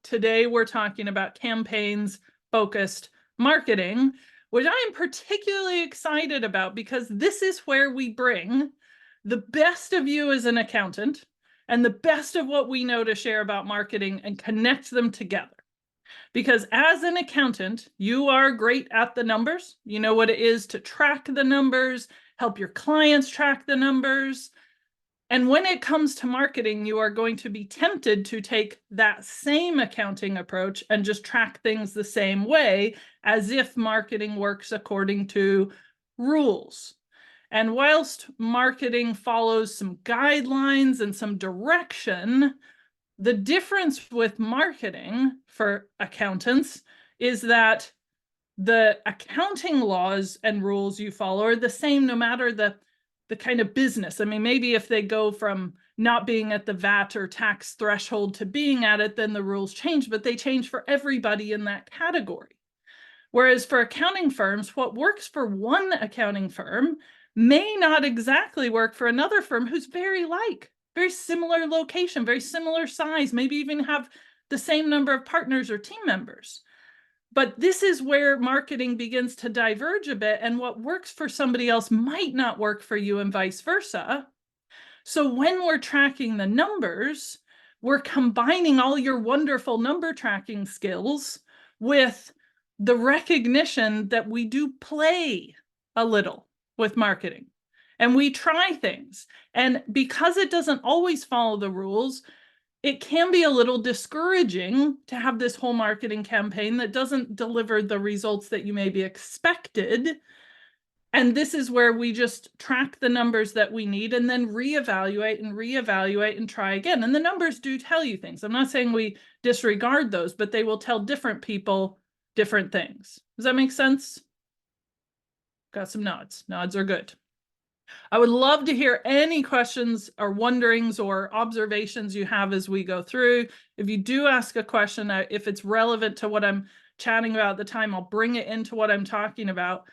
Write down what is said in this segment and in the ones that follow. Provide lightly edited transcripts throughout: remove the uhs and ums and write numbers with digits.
Today we're talking about campaigns-focused marketing, which I am particularly excited about because this is where we bring the best of you as an accountant and the best of what we know to share about marketing and connect them together. Because as an accountant, you are great at the numbers. You know what it is to track the numbers, help your clients track the numbers. And when it comes to marketing, you are going to be tempted to take that same accounting approach and just track things the same way, as if marketing works according to rules. And whilst marketing follows some guidelines and some direction, the difference with marketing for accountants is that the accounting laws and rules you follow are the same no matter the kind of business. I mean, maybe if they go from not being at the VAT or tax threshold to being at it, then the rules change, but they change for everybody in that category. Whereas for accounting firms, what works for one accounting firm may not exactly work for another firm who's very similar location, very similar size, maybe even have the same number of partners or team members. But this is where marketing begins to diverge a bit, and what works for somebody else might not work for you and vice versa. So when we're tracking the numbers, we're combining all your wonderful number tracking skills with the recognition that we do play a little with marketing and we try things. And because it doesn't always follow the rules, it can be a little discouraging to have this whole marketing campaign that doesn't deliver the results that you maybe expected. And this is where we just track the numbers that we need and then reevaluate and try again. And the numbers do tell you things. I'm not saying we disregard those, but they will tell different people different things. Does that make sense? Got some nods. Nods are good. I would love to hear any questions or wonderings or observations you have as we go through. If you do ask a question, if it's relevant to what I'm chatting about at the time, I'll bring it into what I'm talking about.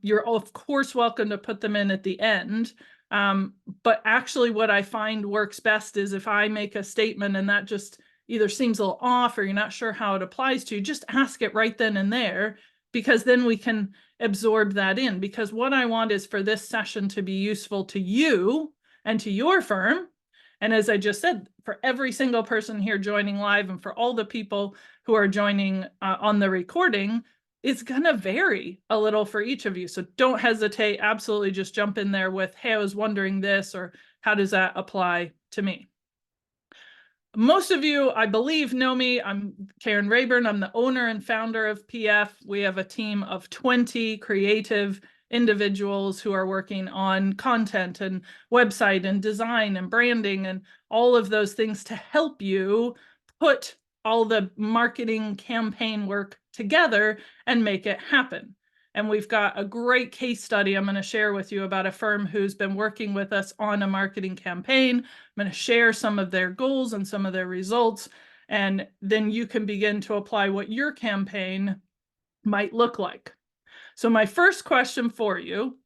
You're of course welcome to put them in at the end. But actually what I find works best is if I make a statement and that just either seems a little off or you're not sure how it applies to you, just ask it right then and there, because then we can absorb that in. Because what I want is for this session to be useful to you and to your firm. And as I just said, for every single person here joining live and for all the people who are joining on the recording, it's going to vary a little for each of you. So don't hesitate. Absolutely just jump in there with, hey, I was wondering this, or how does that apply to me? Most of you, I believe, know me. I'm Karen Reyburn. I'm the owner and founder of PF. We have a team of 20 creative individuals who are working on content and website and design and branding and all of those things to help you put all the marketing campaign work together and make it happen. And we've got a great case study I'm going to share with you about a firm who's been working with us on a marketing campaign. I'm going to share some of their goals and some of their results, and then you can begin to apply what your campaign might look like. So my first question for you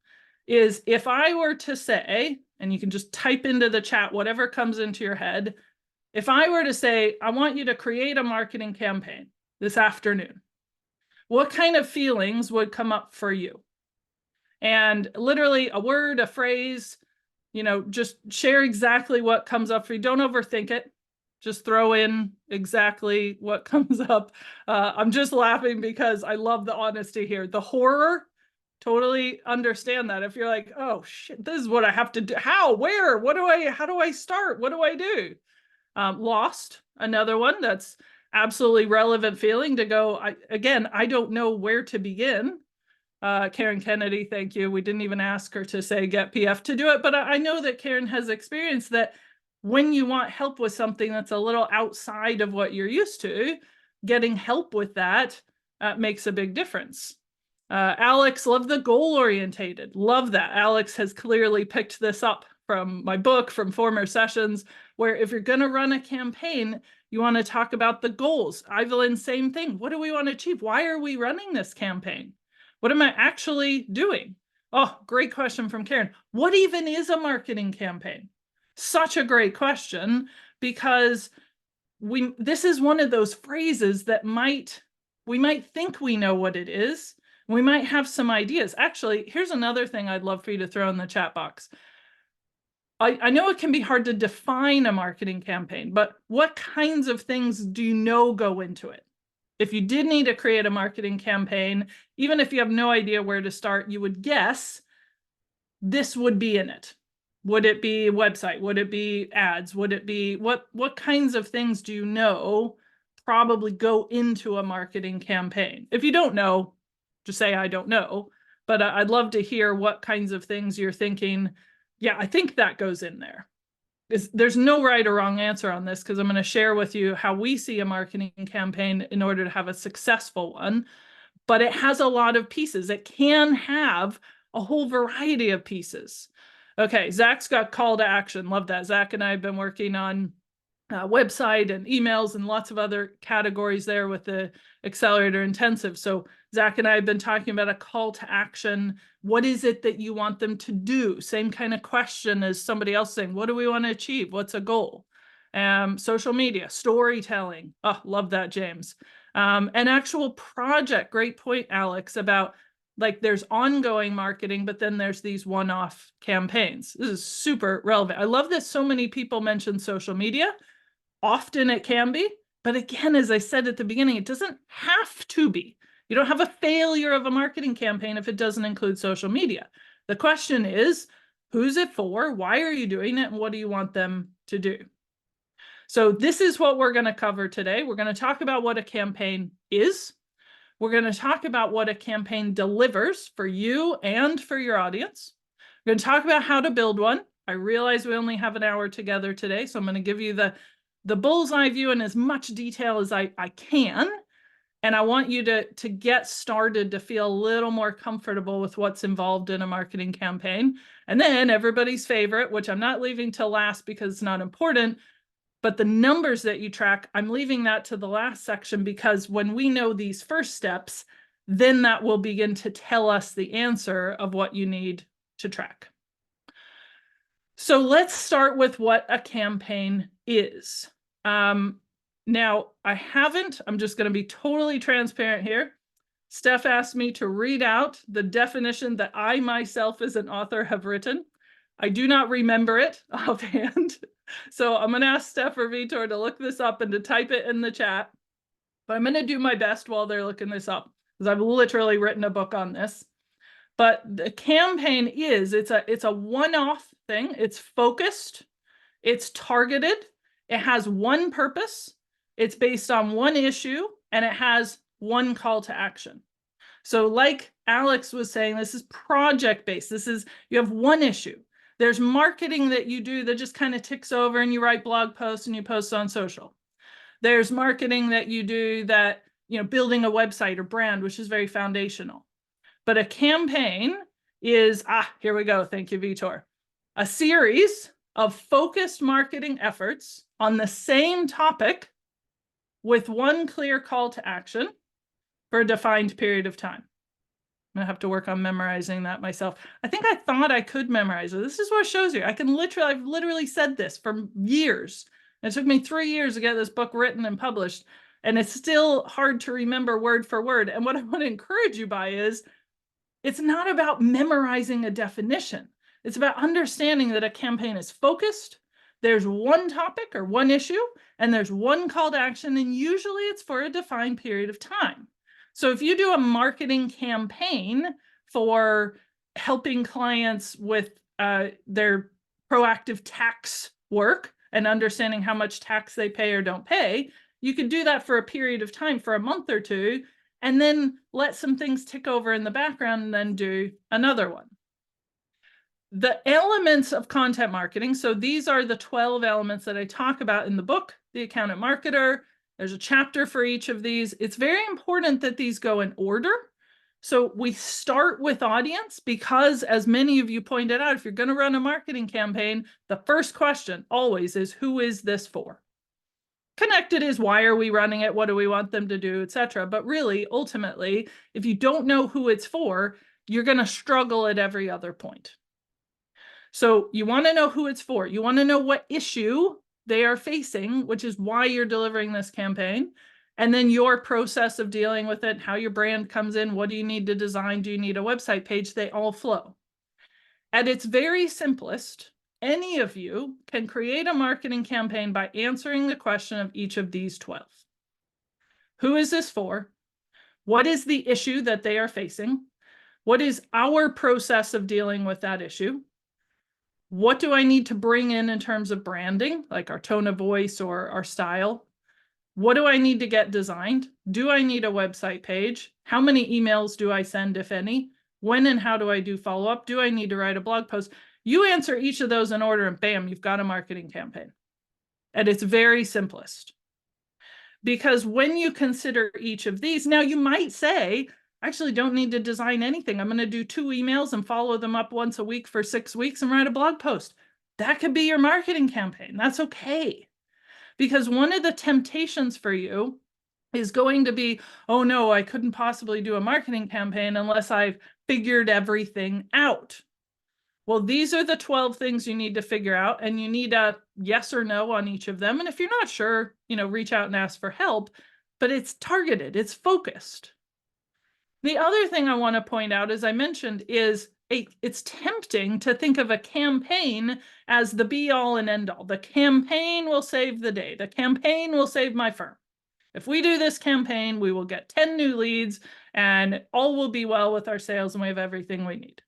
is, if I were to say, and you can just type into the chat whatever comes into your head, if I were to say, I want you to create a marketing campaign this afternoon, what kind of feelings would come up for you? And literally a word, a phrase, just share exactly what comes up for you. Don't overthink it. Just throw in exactly what comes up. I'm just laughing because I love the honesty here. The horror, totally understand that. If you're like, oh shit, this is what I have to do. How, where, how do I start? What do I do? Lost, another one that's absolutely relevant feeling to go, I don't know where to begin. Karen Kennedy, thank you. We didn't even ask her to say get PF to do it, but I know that Karen has experienced that when you want help with something that's a little outside of what you're used to, getting help with that makes a big difference. Alex, love the goal-orientated. Love that. Alex has clearly picked this up from my book, from former sessions, where if you're going to run a campaign, you want to talk about the goals. Evelyn, same thing. What do we want to achieve? Why are we running this campaign? What am I actually doing? Oh, great question from Karen. What even is a marketing campaign? Such a great question, because this is one of those phrases that we might think we know what it is. We might have some ideas. Actually, here's another thing I'd love for you to throw in the chat box. I know it can be hard to define a marketing campaign, but what kinds of things do you know go into it? If you did need to create a marketing campaign, even if you have no idea where to start, you would guess this would be in it. Would it be a website? Would it be ads? Would it be what kinds of things do you know probably go into a marketing campaign? If you don't know, just say I don't know, but I'd love to hear what kinds of things you're thinking. Yeah, I think that goes in there. There's no right or wrong answer on this, because I'm going to share with you how we see a marketing campaign in order to have a successful one, but it has a lot of pieces. It can have a whole variety of pieces. Okay, Zach's got call to action. Love that. Zach and I have been working on website and emails and lots of other categories there with the Accelerator Intensive. So Zach and I have been talking about a call to action. What is it that you want them to do? Same kind of question as somebody else saying, what do we want to achieve? What's a goal? Social media, storytelling. Oh, love that, James. An actual project. Great point, Alex, about like there's ongoing marketing, but then there's these one-off campaigns. This is super relevant. I love that so many people mention social media. Often it can be, but again, as I said at the beginning, it doesn't have to be. You don't have a failure of a marketing campaign if it doesn't include social media. The question is, who's it for? Why are you doing it? And what do you want them to do? So this is what we're going to cover today. We're going to talk about what a campaign is. We're going to talk about what a campaign delivers for you and for your audience. We're going to talk about how to build one. I realize we only have an hour together today, so I'm going to give you the bullseye view in as much detail as I can. And I want you to get started to feel a little more comfortable with what's involved in a marketing campaign. And then everybody's favorite, which I'm not leaving till last because it's not important, but the numbers that you track, I'm leaving that to the last section, because when we know these first steps, then that will begin to tell us the answer of what you need to track. So let's start with what a campaign is. Now, I'm just going to be totally transparent here. Steph asked me to read out the definition that I myself as an author have written. I do not remember it offhand. So I'm going to ask Steph or Vitor to look this up and to type it in the chat. But I'm going to do my best while they're looking this up, because I've literally written a book on this. But the campaign it's a one-off thing. It's focused. It's targeted. It has one purpose. It's based on one issue, and it has one call to action. So like Alex was saying, this is project-based. You have one issue. There's marketing that you do that just kind of ticks over, and you write blog posts and you post on social. There's marketing that you do that, building a website or brand, which is very foundational. But a campaign is, here we go. Thank you, Vitor. A series of focused marketing efforts on the same topic with one clear call to action for a defined period of time. I'm gonna have to work on memorizing that myself. I think I thought I could memorize it. This is what shows you. I've literally said this for years. It took me 3 years to get this book written and published, and it's still hard to remember word for word. And what I want to encourage you by is, it's not about memorizing a definition. It's about understanding that a campaign is focused. There's one topic or one issue, and there's one call to action, and usually it's for a defined period of time. So if you do a marketing campaign for helping clients with their proactive tax work and understanding how much tax they pay or don't pay, you could do that for a period of time, for a month or two, and then let some things tick over in the background and then do another one. The elements of content marketing, so these are the 12 elements that I talk about in the book, The Accountant Marketer. There's a chapter for each of these. It's very important that these go in order. So we start with audience, because as many of you pointed out, if you're going to run a marketing campaign, the first question always is, who is this for? Connected is, why are we running it? What do we want them to do, etc. But really, ultimately, if you don't know who it's for, you're going to struggle at every other point. So you want to know who it's for. You want to know what issue they are facing, which is why you're delivering this campaign, and then your process of dealing with it, how your brand comes in, what do you need to design, do you need a website page, they all flow. At its very simplest, any of you can create a marketing campaign by answering the question of each of these 12. Who is this for? What is the issue that they are facing? What is our process of dealing with that issue? What do I need to bring in terms of branding, like our tone of voice or our style? What do I need to get designed? Do I need a website page? How many emails do I send, if any? When and how do I do follow-up? Do I need to write a blog post? You answer each of those in order and bam, you've got a marketing campaign at its very simplest. Because when you consider each of these, now you might say, I actually don't need to design anything. I'm going to do 2 emails and follow them up once a week for 6 weeks and write a blog post. That could be your marketing campaign. That's okay. Because one of the temptations for you is going to be, oh no, I couldn't possibly do a marketing campaign unless I've figured everything out. Well, these are the 12 things you need to figure out, and you need a yes or no on each of them. And if you're not sure, reach out and ask for help, but it's targeted, it's focused. The other thing I want to point out, as I mentioned, is it's tempting to think of a campaign as the be all and end all. The campaign will save the day. The campaign will save my firm. If we do this campaign, we will get 10 new leads and all will be well with our sales and we have everything we need.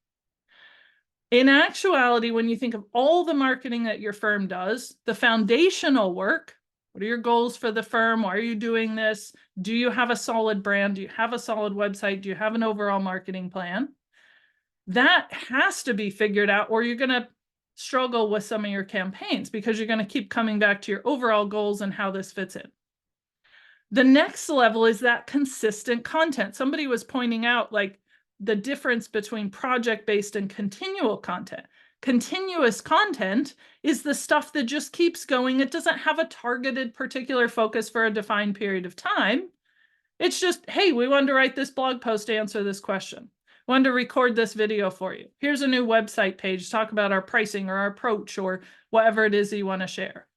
In actuality, when you think of all the marketing that your firm does, the foundational work, what are your goals for the firm? Why are you doing this? Do you have a solid brand? Do you have a solid website? Do you have an overall marketing plan? That has to be figured out, or you're going to struggle with some of your campaigns because you're going to keep coming back to your overall goals and how this fits in. The next level is that consistent content. Somebody was pointing out like the difference between project-based and continual content. Continuous content is the stuff that just keeps going. It doesn't have a targeted particular focus for a defined period of time. It's just, hey, we wanted to write this blog post to answer this question. We wanted to record this video for you. Here's a new website page, talk about our pricing or our approach or whatever it is that you want to share.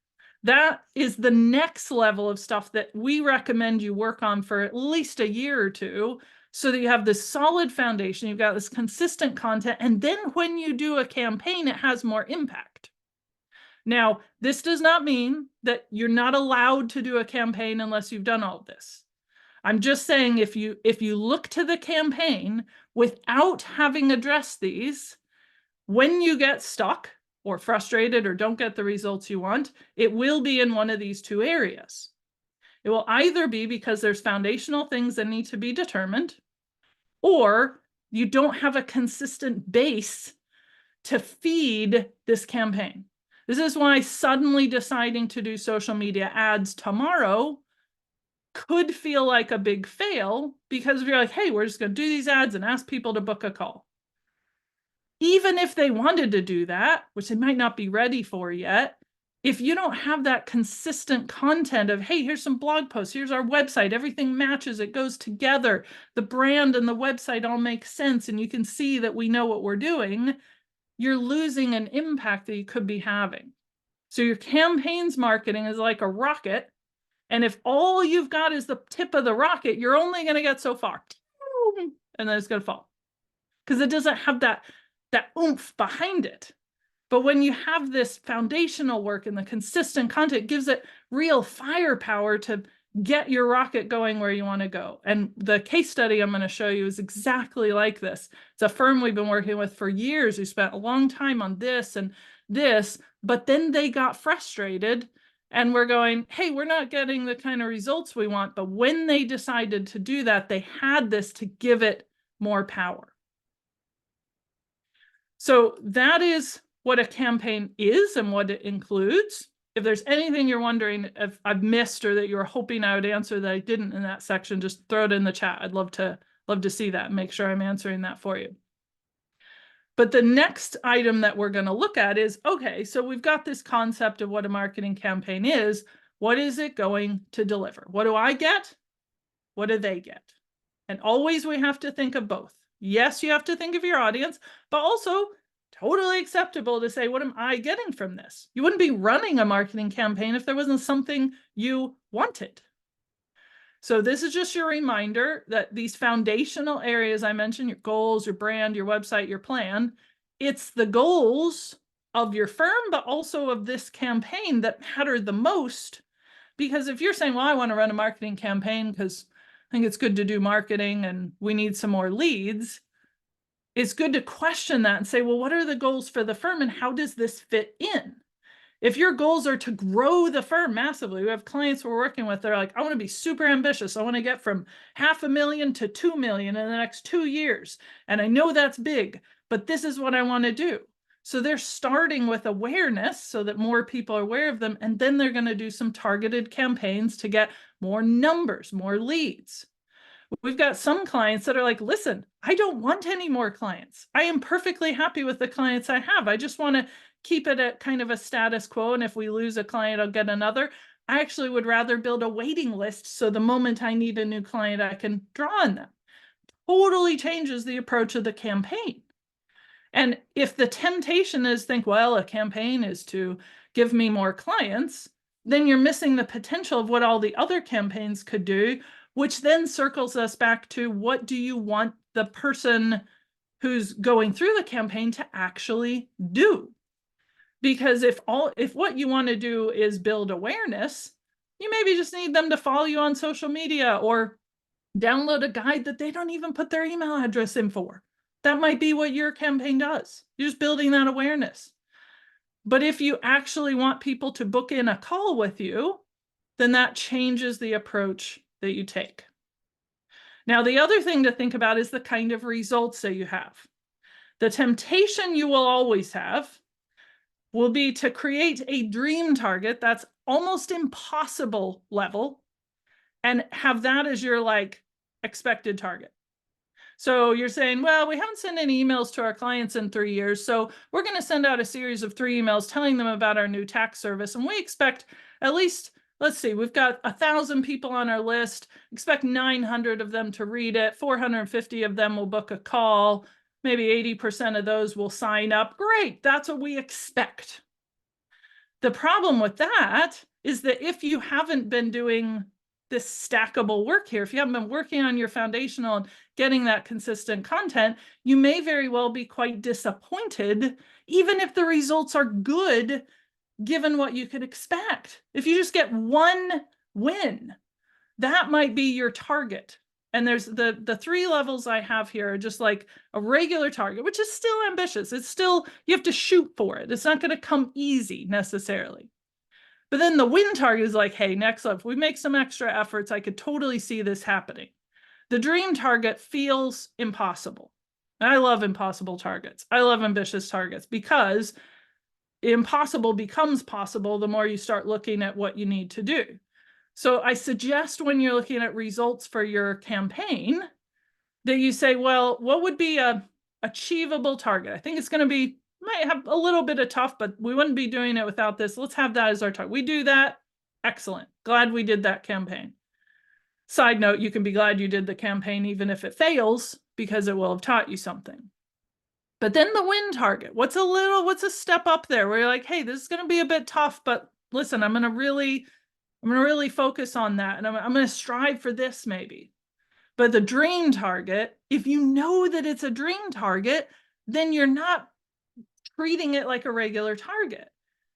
That is the next level of stuff that we recommend you work on for at least a year or two so that you have this solid foundation, you've got this consistent content, and then when you do a campaign, it has more impact. Now, this does not mean that you're not allowed to do a campaign unless you've done all of this. I'm just saying if you look to the campaign without having addressed these, when you get stuck or frustrated or don't get the results you want, it will be in one of these 2 areas. It will either be because there's foundational things that need to be determined, or you don't have a consistent base to feed this campaign. This is why suddenly deciding to do social media ads tomorrow could feel like a big fail, because if you're like, hey, we're just going to do these ads and ask people to book a call. Even if they wanted to do that, which they might not be ready for yet, if you don't have that consistent content of, hey, here's some blog posts, here's our website, everything matches, it goes together, the brand and the website all make sense, and you can see that we know what we're doing, you're losing an impact that you could be having. So your campaign's marketing is like a rocket, and if all you've got is the tip of the rocket, you're only going to get so far, and then it's going to fall, because it doesn't have that oomph behind it. But when you have this foundational work and the consistent content, it gives it real firepower to get your rocket going where you want to go. And the case study I'm going to show you is exactly like this. It's a firm we've been working with for years who spent a long time on this and this, but then they got frustrated and we're going, hey, we're not getting the kind of results we want. But when they decided to do that, they had this to give it more power. So that is what a campaign is and what it includes. If there's anything you're wondering if I've missed or that you're hoping I would answer that I didn't in that section, just throw it in the chat. I'd love to see that and make sure I'm answering that for you. But the next item that we're going to look at is, okay, so we've got this concept of what a marketing campaign is. What is it going to deliver? What do I get? What do they get? And always we have to think of both. Yes, you have to think of your audience, but also totally acceptable to say, what am I getting from this? You wouldn't be running a marketing campaign if there wasn't something you wanted. So this is just your reminder that these foundational areas I mentioned, your goals, your brand, your website, your plan, it's the goals of your firm, but also of this campaign that matter the most. Because if you're saying, well, I want to run a marketing campaign because I think it's good to do marketing and we need some more leads, it's good to question that and say, well, what are the goals for the firm and how does this fit in? If your goals are to grow the firm massively, we have clients we're working with, they're like, I want to be super ambitious. I want to get from 500,000 to 2 million in the next 2 years. And I know that's big, but this is what I want to do. So they're starting with awareness so that more people are aware of them. And then they're going to do some targeted campaigns to get more numbers, more leads. We've got some clients that are like, listen, I don't want any more clients. I am perfectly happy with the clients I have. I just want to keep it at kind of a status quo. And if we lose a client, I'll get another. I actually would rather build a waiting list so the moment I need a new client, I can draw on them. Totally changes the approach of the campaign. And if the temptation is think, well, a campaign is to give me more clients, then you're missing the potential of what all the other campaigns could do, which then circles us back to what do you want the person who's going through the campaign to actually do? Because if what you want to do is build awareness, you maybe just need them to follow you on social media or download a guide that they don't even put their email address in for. That might be what your campaign does. You're just building that awareness. But if you actually want people to book in a call with you, then that changes the approach that you take. Now, the other thing to think about is the kind of results that you have. The temptation you will always have will be to create a dream target that's almost impossible level and have that as your like expected target. So you're saying, well, we haven't sent any emails to our clients in 3 years. So we're going to send out a series of 3 emails telling them about our new tax service. And we expect at least, let's see, we've got 1,000 people on our list, expect 900 of them to read it. 450 of them will book a call. Maybe 80% of those will sign up. Great. That's what we expect. The problem with that is that if you haven't been doing this stackable work here, if you haven't been working on your foundational and getting that consistent content, you may very well be quite disappointed, even if the results are good, given what you could expect. If you just get one win, that might be your target. And there's the 3 levels I have here are just like a regular target, which is still ambitious. It's still, you have to shoot for it. It's not going to come easy necessarily. But then the win target is like, hey, next level, if we make some extra efforts, I could totally see this happening. The dream target feels impossible. And I love impossible targets. I love ambitious targets because impossible becomes possible the more you start looking at what you need to do. So I suggest when you're looking at results for your campaign that you say, well, what would be a achievable target? I think it's going to be, might have a little bit of tough, but we wouldn't be doing it without this. Let's have that as our target. We do that. Excellent. Glad we did that campaign. Side note, you can be glad you did the campaign even if it fails because it will have taught you something. But then the win target, what's a step up there where you're like, hey, this is going to be a bit tough, but listen, I'm going to really focus on that. And I'm going to strive for this maybe. But the dream target, if you know that it's a dream target, then you're not treating it like a regular target.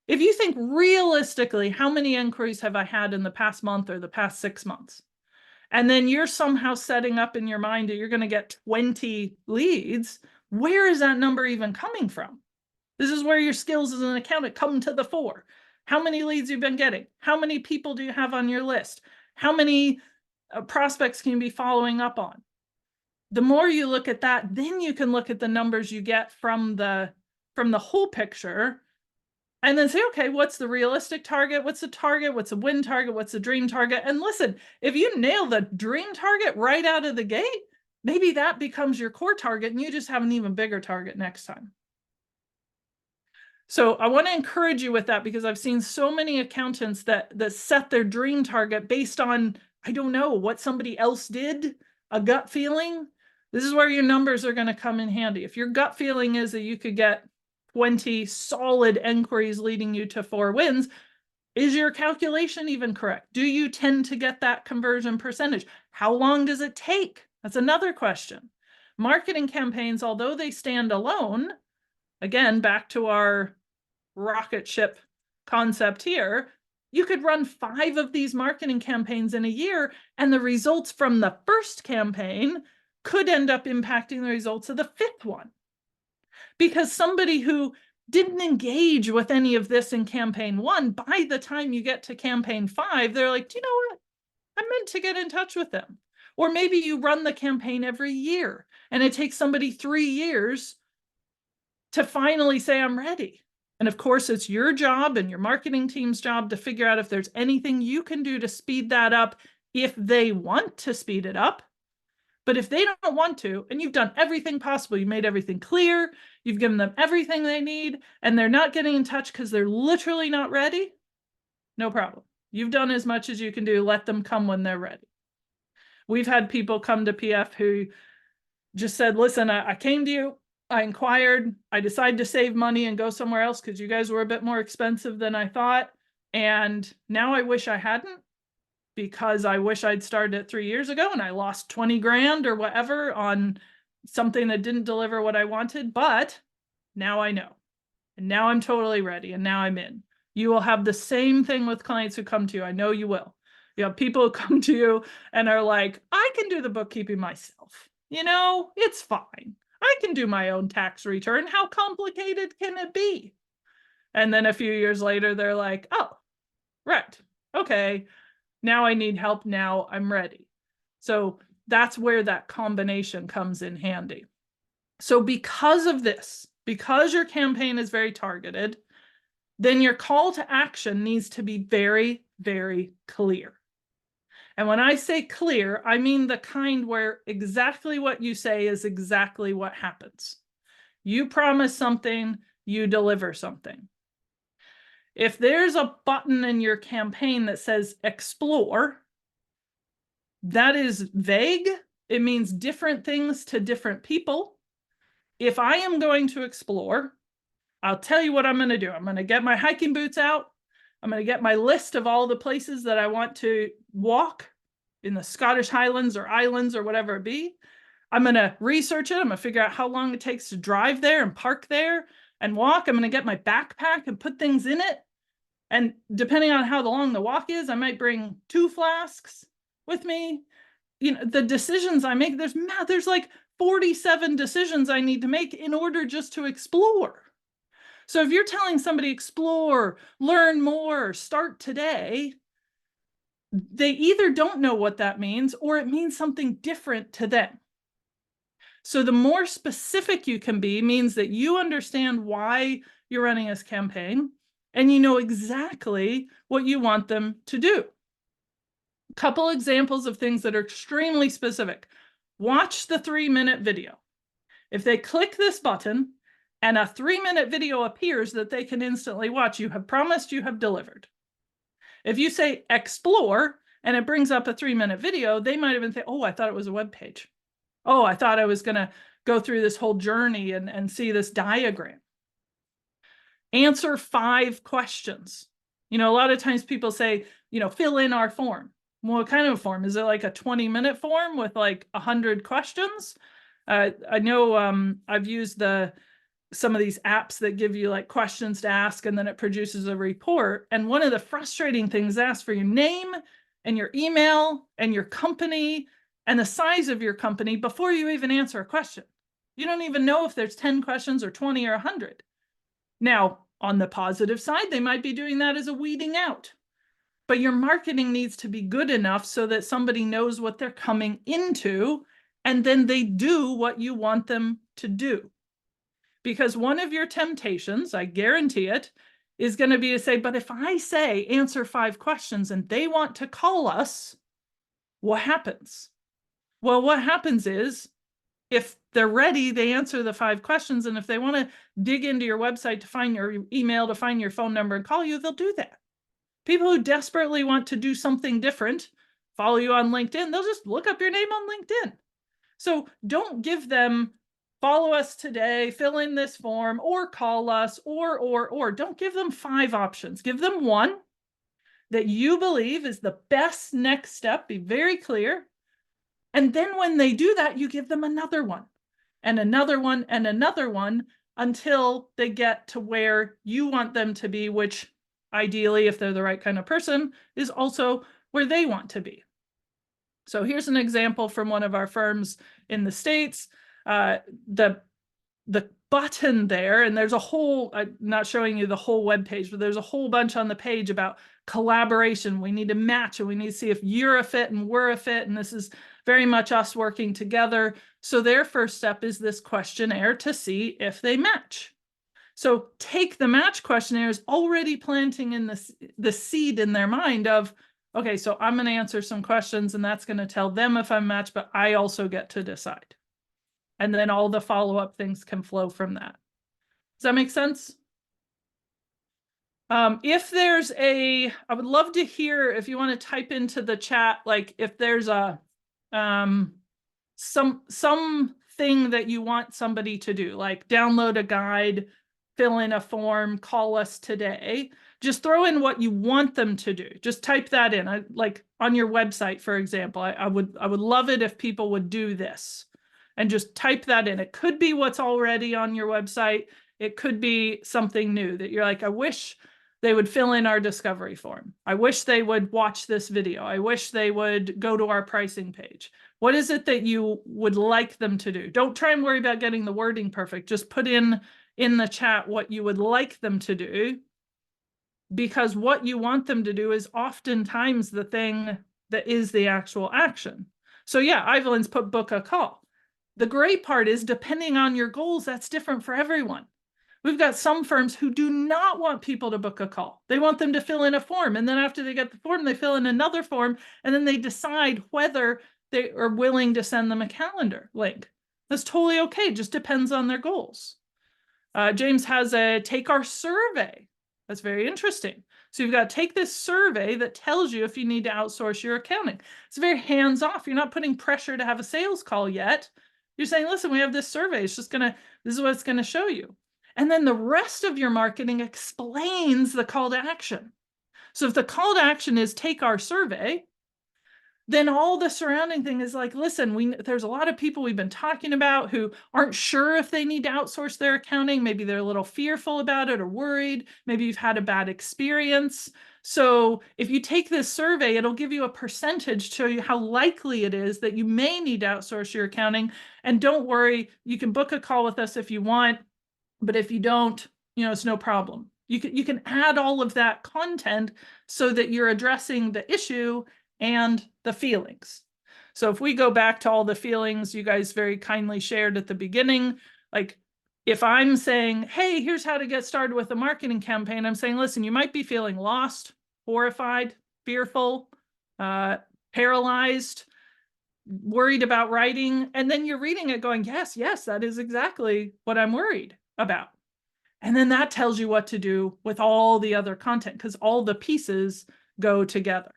If you think realistically, how many inquiries have I had in the past month or the past 6 months? And then you're somehow setting up in your mind that you're going to get 20 leads. Where is that number even coming from? This is where your skills as an accountant come to the fore. How many leads you've been getting? How many people do you have on your list? How many prospects can you be following up on? The more you look at that, then you can look at the numbers you get from the whole picture and then say, okay, what's the realistic target? What's the target? What's the win target? What's the dream target? And listen, if you nail the dream target right out of the gate, maybe that becomes your core target and you just have an even bigger target next time. So I want to encourage you with that because I've seen so many accountants that set their dream target based on, I don't know, what somebody else did, a gut feeling. This is where your numbers are going to come in handy. If your gut feeling is that you could get 20 solid inquiries leading you to 4 wins. Is your calculation even correct? Do you tend to get that conversion percentage? How long does it take? That's another question. Marketing campaigns, although they stand alone, again, back to our rocket ship concept here, you could run 5 of these marketing campaigns in a year, and the results from the first campaign could end up impacting the results of the 5th one. Because somebody who didn't engage with any of this in campaign 1, by the time you get to campaign 5, they're like, do you know what? I meant to get in touch with them. Or maybe you run the campaign every year and it takes somebody 3 years to finally say, I'm ready. And of course, it's your job and your marketing team's job to figure out if there's anything you can do to speed that up if they want to speed it up. But if they don't want to, and you've done everything possible, you made everything clear, you've given them everything they need, and they're not getting in touch because they're literally not ready, no problem. You've done as much as you can do. Let them come when they're ready. We've had people come to PF who just said, listen, I came to you, I inquired, I decided to save money and go somewhere else because you guys were a bit more expensive than I thought. And now I wish I hadn't, because I wish I'd started it 3 years ago and I lost 20 grand or whatever on something that didn't deliver what I wanted. But now I know, and now I'm totally ready, and now I'm in. You will have the same thing with clients who come to you. I know you will. You have people who come to you and are like, I can do the bookkeeping myself. You know, it's fine. I can do my own tax return. How complicated can it be? And then a few years later, they're like, oh, right. Okay. Now I need help. Now I'm ready. So that's where that combination comes in handy. So because of this, because your campaign is very targeted, then your call to action needs to be very, very clear. And when I say clear, I mean the kind where exactly what you say is exactly what happens. You promise something, you deliver something. If there's a button in your campaign that says explore, that is vague. It means different things to different people. If I am going to explore, I'll tell you what I'm going to do. I'm going to get my hiking boots out. I'm going to get my list of all the places that I want to walk in the Scottish Highlands or Islands or whatever it be. I'm going to research it. I'm going to figure out how long it takes to drive there and park there and walk. I'm going to get my backpack and put things in it. And depending on how long the walk is, I might bring 2 flasks with me. You know, the decisions I make, there's like 47 decisions I need to make in order just to explore. So if you're telling somebody explore, learn more, start today, they either don't know what that means or it means something different to them. So the more specific you can be means that you understand why you're running this campaign and you know exactly what you want them to do. A couple examples of things that are extremely specific. Watch the 3-minute video. If they click this button and a 3-minute video appears that they can instantly watch, you have promised, you have delivered. If you say explore and it brings up a 3-minute video, they might even think, oh, I thought it was a web page. Oh, I thought I was going to go through this whole journey and see this diagram. Answer 5 questions. You know, a lot of times people say, you know, fill in our form. Well, what kind of form? Is it like a 20-minute form with like 100 questions? I know I've used some of these apps that give you like questions to ask and then it produces a report. And one of the frustrating things asks for your name and your email and your company and the size of your company before you even answer a question. You don't even know if there's 10 questions or 20 or 100. Now, on the positive side, they might be doing that as a weeding out. But your marketing needs to be good enough so that somebody knows what they're coming into and then they do what you want them to do. Because one of your temptations, I guarantee it, is going to be to say, but if I say answer 5 questions and they want to call us, what happens? Well, what happens is if they're ready, they answer the 5 questions. And if they want to dig into your website to find your email, to find your phone number and call you, they'll do that. People who desperately want to do something different, follow you on LinkedIn, they'll just look up your name on LinkedIn. So don't give them follow us today, fill in this form, or call us, or. Don't give them 5 options. Give them one that you believe is the best next step. Be very clear. And then when they do that, you give them another one and another one and another one until they get to where you want them to be, which ideally, if they're the right kind of person, is also where they want to be. So here's an example from one of our firms in the States. The button there, and there's a whole, I'm not showing you the whole web page, but there's a whole bunch on the page about collaboration. We need to match, and we need to see if you're a fit and we're a fit, and this is very much us working together. So their first step is this questionnaire to see if they match. So take the match questionnaire is already planting in the seed in their mind of, okay, so I'm going to answer some questions, and that's going to tell them if I'm matched, but I also get to decide. And then all the follow-up things can flow from that. Does that make sense? If there's I would love to hear if you want to type into the chat, like if there's a something that you want somebody to do, like download a guide, fill in a form, call us today. Just throw in what you want them to do. Just type that in. Like on your website, for example, I would love it if people would do this. And just type that in. It could be what's already on your website. It could be something new that you're like, I wish they would fill in our discovery form. I wish they would watch this video. I wish they would go to our pricing page. What is it that you would like them to do? Don't try and worry about getting the wording perfect. Just put in the chat what you would like them to do, because what you want them to do is oftentimes the thing that is the actual action. So yeah, Evelyn's put book a call. The great part is, depending on your goals, that's different for everyone. We've got some firms who do not want people to book a call. They want them to fill in a form. And then after they get the form, they fill in another form. And then they decide whether they are willing to send them a calendar link. That's totally okay. It just depends on their goals. James has a take our survey. That's very interesting. So you've got to take this survey that tells you if you need to outsource your accounting. It's very hands-off. You're not putting pressure to have a sales call yet. You're saying, listen, we have this survey. It's just this is what it's going to show you. And then the rest of your marketing explains the call to action. So if the call to action is take our survey, then all the surrounding thing is like, listen, there's a lot of people we've been talking about who aren't sure if they need to outsource their accounting. Maybe they're a little fearful about it or worried. Maybe you've had a bad experience. So if you take this survey, it'll give you a percentage to show you how likely it is that you may need to outsource your accounting. And don't worry, you can book a call with us if you want, but if you don't, it's no problem. You can add all of that content so that you're addressing the issue and the feelings. So if we go back to all the feelings you guys very kindly shared at the beginning, like if I'm saying, hey, here's how to get started with a marketing campaign, I'm saying, listen, you might be feeling lost, horrified, fearful, paralyzed, worried about writing. And then you're reading it going, yes, that is exactly what I'm worried about. And then that tells you what to do with all the other content, because all the pieces go together.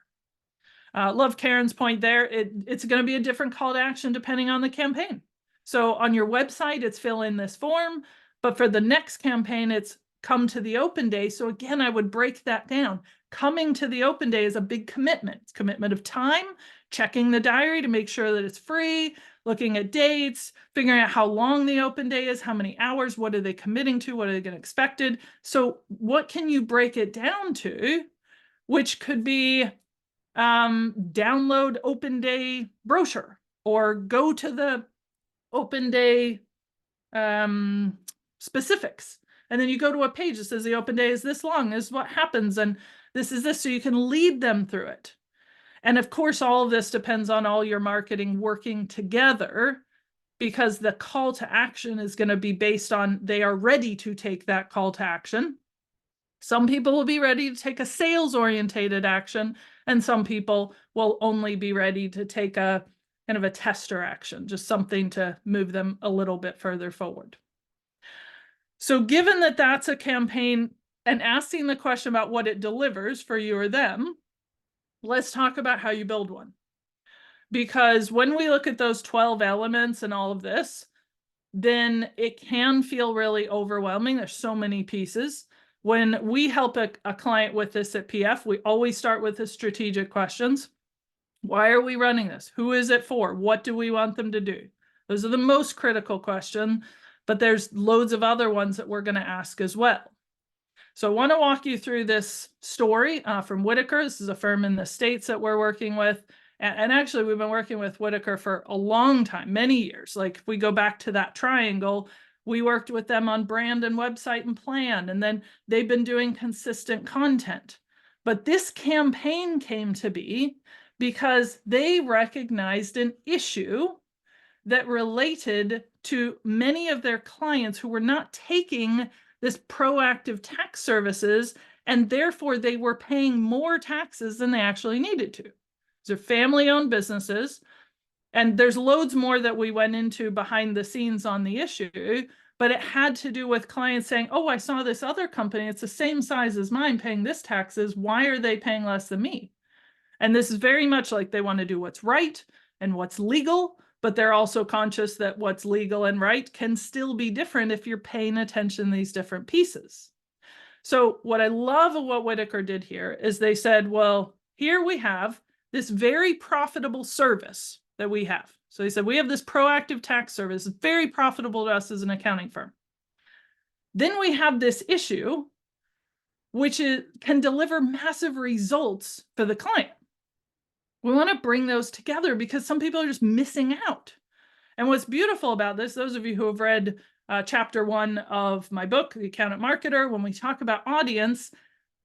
Love Karen's point there. It's going to be a different call to action depending on the campaign. So on your website, it's fill in this form, but for the next campaign, it's come to the open day. So again, I would break that down. Coming to the open day is a big commitment. It's commitment of time, checking the diary to make sure that it's free, looking at dates, figuring out how long the open day is, how many hours, what are they committing to, what are they going to expected. So what can you break it down to, which could be download open day brochure or go to the open day specifics. And then you go to a page that says the open day is this long, this is what happens, and this is this, so you can lead them through it. And of course, all of this depends on all your marketing working together, because the call to action is going to be based on they are ready to take that call to action. Some people will be ready to take a sales-orientated action, and some people will only be ready to take a kind of a tester action, just something to move them a little bit further forward. So given that that's a campaign and asking the question about what it delivers for you or them, let's talk about how you build one. Because when we look at those 12 elements and all of this, then it can feel really overwhelming. There's so many pieces. When we help a client with this at PF, we always start with the strategic questions. Why are we running this? Who is it for? What do we want them to do? Those are the most critical questions, but there's loads of other ones that we're going to ask as well. So I want to walk you through this story from Whitaker. This is a firm in the States that we're working with. And actually, we've been working with Whitaker for a long time, many years. Like if we go back to that triangle, we worked with them on brand and website and plan, and then they've been doing consistent content. But this campaign came to be because they recognized an issue that related to many of their clients who were not taking this proactive tax services, and therefore they were paying more taxes than they actually needed to. These are family-owned businesses, and there's loads more that we went into behind the scenes on the issue, but it had to do with clients saying, oh, I saw this other company, it's the same size as mine, paying this taxes, why are they paying less than me? And this is very much like they want to do what's right and what's legal, but they're also conscious that what's legal and right can still be different if you're paying attention to these different pieces. So what I love of what Whitaker did here is they said, well, here we have this very profitable service that we have. So they said, we have this proactive tax service, it's very profitable to us as an accounting firm. Then we have this issue, which can deliver massive results for the client. We want to bring those together because some people are just missing out. And what's beautiful about this, those of you who have read chapter 1 of my book, The Accountant Marketer, when we talk about audience,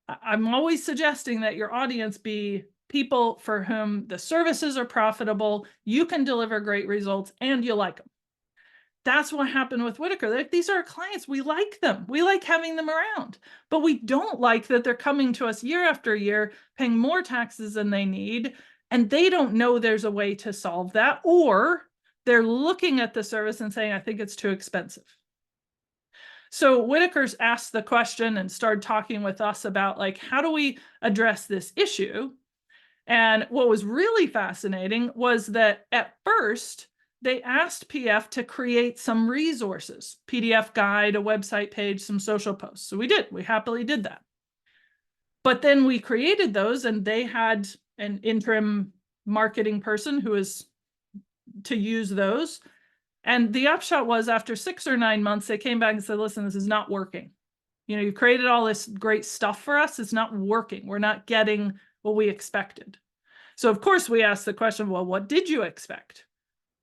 I'm always suggesting that your audience be people for whom the services are profitable, you can deliver great results, and you like them. That's what happened with Whitaker. These are our clients. We like them. We like having them around. But we don't like that they're coming to us year after year, paying more taxes than they need, and they don't know there's a way to solve that, or they're looking at the service and saying, I think it's too expensive. So Whitaker's asked the question and started talking with us about, like, how do we address this issue? And what was really fascinating was that at first, they asked PF to create some resources, PDF guide, a website page, some social posts. So we did, we happily did that. But then we created those, and they had an interim marketing person who was to use those. And the upshot was, after 6 or 9 months, they came back and said, listen, this is not working. You know, you've created all this great stuff for us. It's not working. We're not getting what we expected. So of course we asked the question, well, what did you expect?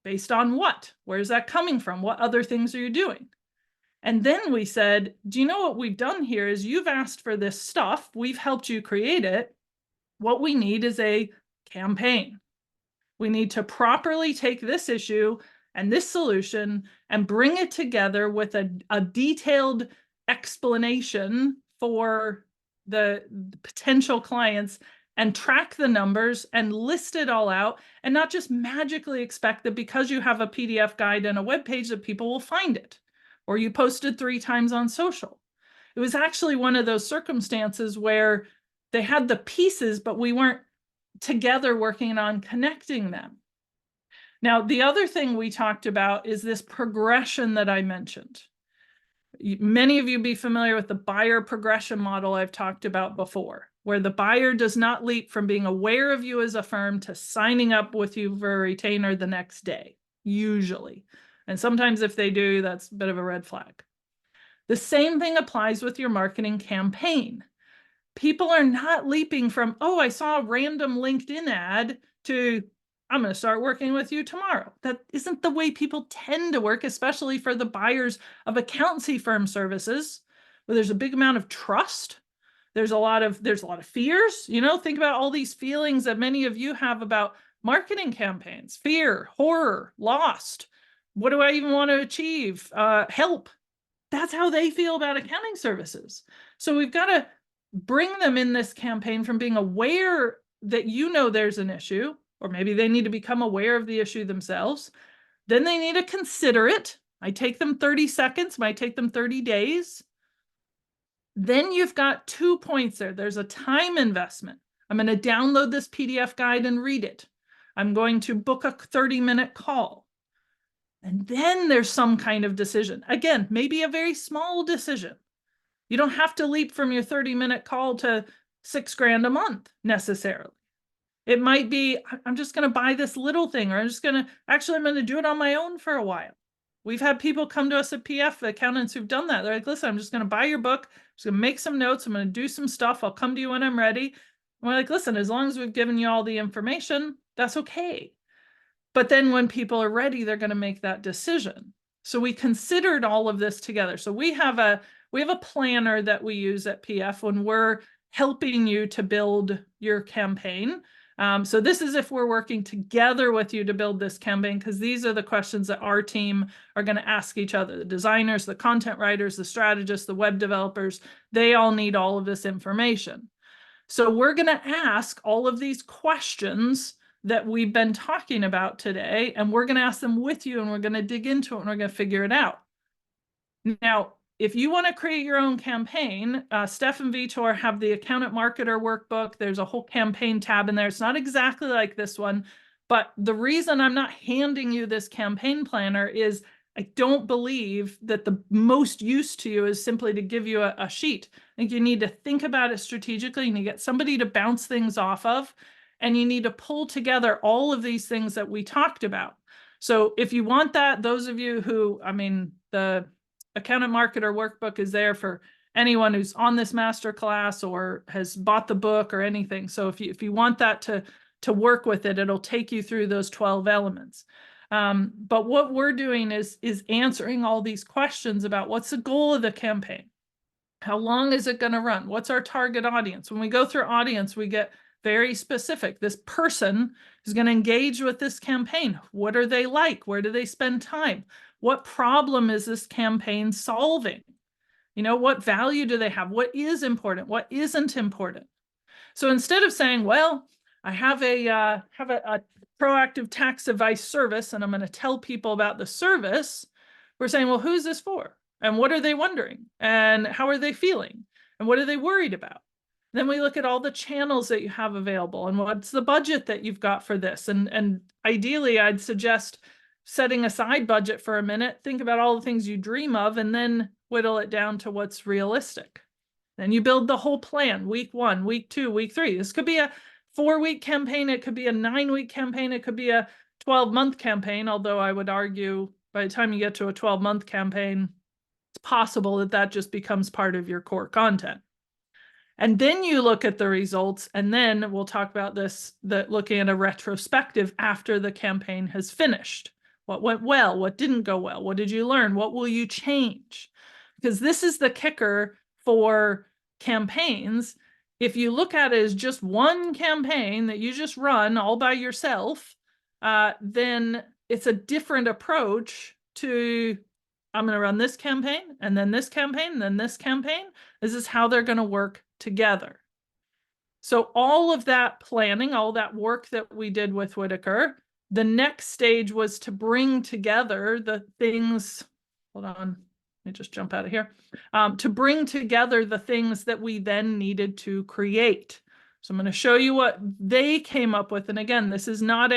Based on what? Where's that coming from? What other things are you doing? And then we said, do you know what we've done here is you've asked for this stuff. We've helped you create it. What we need is a campaign. We need to properly take this issue and this solution and bring it together with a detailed explanation for the potential clients, and track the numbers and list it all out, and not just magically expect that because you have a PDF guide and a web page that people will find it, or you posted 3 times on social. It was actually one of those circumstances where they had the pieces, but we weren't together working on connecting them. Now, the other thing we talked about is this progression that I mentioned. Many of you be familiar with the buyer progression model I've talked about before, where the buyer does not leap from being aware of you as a firm to signing up with you for a retainer the next day, usually. And sometimes if they do, that's a bit of a red flag. The same thing applies with your marketing campaign. People are not leaping from, oh, I saw a random LinkedIn ad, to, I'm going to start working with you tomorrow. That isn't the way people tend to work, especially for the buyers of accountancy firm services, where there's a big amount of trust. There's a lot of fears. You know, think about all these feelings that many of you have about marketing campaigns: fear, horror, lost. What do I even want to achieve? Help. That's how they feel about accounting services. So we've got to bring them in this campaign from being aware that you know there's an issue, or maybe they need to become aware of the issue themselves. Then they need to consider it. Might take them 30 seconds, might take them 30 days. Then you've got 2 points there. There's a time investment. I'm going to download this PDF guide and read it. I'm going to book a 30-minute call. And then there's some kind of decision. Again, maybe a very small decision. You don't have to leap from your 30-minute call to $6,000 a month necessarily. It might be, I'm just going to buy this little thing, or I'm going to do it on my own for a while. We've had people come to us at PF, accountants who've done that. They're like, listen, I'm just going to buy your book. I'm just going to make some notes. I'm going to do some stuff. I'll come to you when I'm ready. And we're like, listen, as long as we've given you all the information, that's okay. But then when people are ready, they're going to make that decision. So we considered all of this together. So we have a planner that we use at PF when we're helping you to build your campaign. So this is if we're working together with you to build this campaign, because these are the questions that our team are going to ask each other. The designers, the content writers, the strategists, the web developers, they all need all of this information. So we're going to ask all of these questions that we've been talking about today, and we're going to ask them with you, and we're going to dig into it, and we're going to figure it out. Now, if you want to create your own campaign, Steph and Vitor have the Accountant Marketer Workbook. There's a whole campaign tab in there. It's not exactly like this one, but the reason I'm not handing you this campaign planner is I don't believe that the most use to you is simply to give you a sheet. I think you need to think about it strategically. You need to get somebody to bounce things off of, and you need to pull together all of these things that we talked about. So if you want that, those of you who, the Accountant Marketer Workbook is there for anyone who's on this masterclass or has bought the book or anything. So if you want that to work with it, it'll take you through those 12 elements. But what we're doing is answering all these questions about what's the goal of the campaign? How long is it going to run? What's our target audience? When we go through audience, we get very specific. This person is going to engage with this campaign. What are they like? Where do they spend time? What problem is this campaign solving? What value do they have? What is important? What isn't important? So instead of saying, well, I have a proactive tax advice service, and I'm going to tell people about the service, we're saying, well, who's this for? And what are they wondering? And how are they feeling? And what are they worried about? Then we look at all the channels that you have available and what's the budget that you've got for this. And ideally, I'd suggest setting aside budget for a minute, think about all the things you dream of, and then whittle it down to what's realistic. Then you build the whole plan, week 1, week 2, week 3. This could be a 4-week campaign. It could be a 9-week campaign. It could be a 12-month campaign, although I would argue by the time you get to a 12-month campaign, it's possible that just becomes part of your core content. And then you look at the results, and then we'll talk about this, looking at a retrospective after the campaign has finished. What went well? What didn't go well? What did you learn? What will you change? Because this is the kicker for campaigns. If you look at it as just one campaign that you just run all by yourself, then it's a different approach to, I'm going to run this campaign, and then this campaign, and then this campaign. This is how they're going to work together. So all of that planning, all that work that we did with Whitaker, the next stage was to bring together the things, hold on, let me just jump out of here, to bring together the things that we then needed to create. So I'm going to show you what they came up with. And again, this is not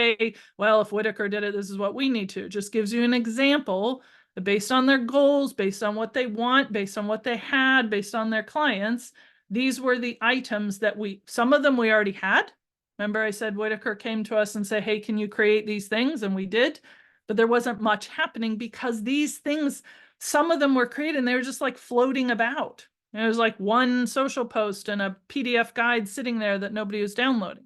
well, if Whitaker did it, this is what we need to. It just gives you an example that based on their goals, based on what they want, based on what they had, based on their clients, these were the items that some of them we already had. Remember I said Whitaker came to us and said, hey, can you create these things? And we did, but there wasn't much happening because these things, some of them were created and they were just like floating about. It was like one social post and a PDF guide sitting there that nobody was downloading.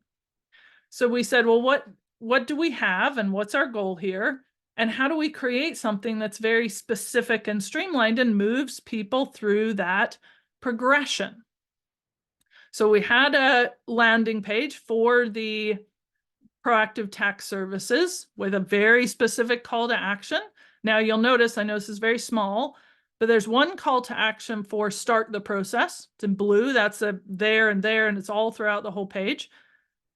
So we said, well, what do we have and what's our goal here? And how do we create something that's very specific and streamlined and moves people through that progression? So we had a landing page for the proactive tax services with a very specific call to action. Now you'll notice, I know this is very small, but there's one call to action for start the process. It's in blue, that's there, and it's all throughout the whole page.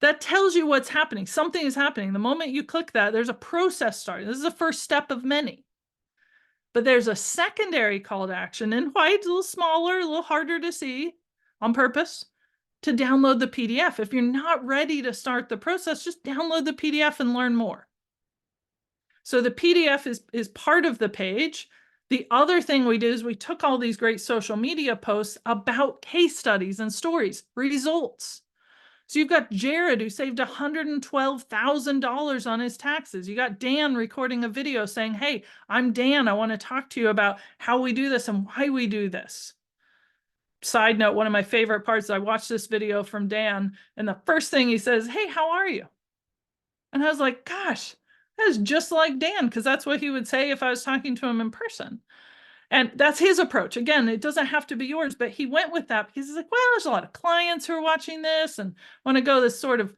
That tells you what's happening. Something is happening. The moment you click that, there's a process starting. This is the first step of many. But there's a secondary call to action in white, a little smaller, a little harder to see on purpose, to download the PDF. If you're not ready to start the process, just download the PDF and learn more. So the PDF is part of the page. The other thing we did is we took all these great social media posts about case studies and stories, results. So you've got Jared who saved $112,000 on his taxes. You got Dan recording a video saying, hey, I'm Dan. I want to talk to you about how we do this and why we do this. Side note, one of my favorite parts, I watched this video from Dan, and the first thing he says, hey, how are you? And I was like, gosh, that is just like Dan, because that's what he would say if I was talking to him in person. And that's his approach. Again, it doesn't have to be yours, but he went with that because he's like, well, there's a lot of clients who are watching this and want to go this sort of,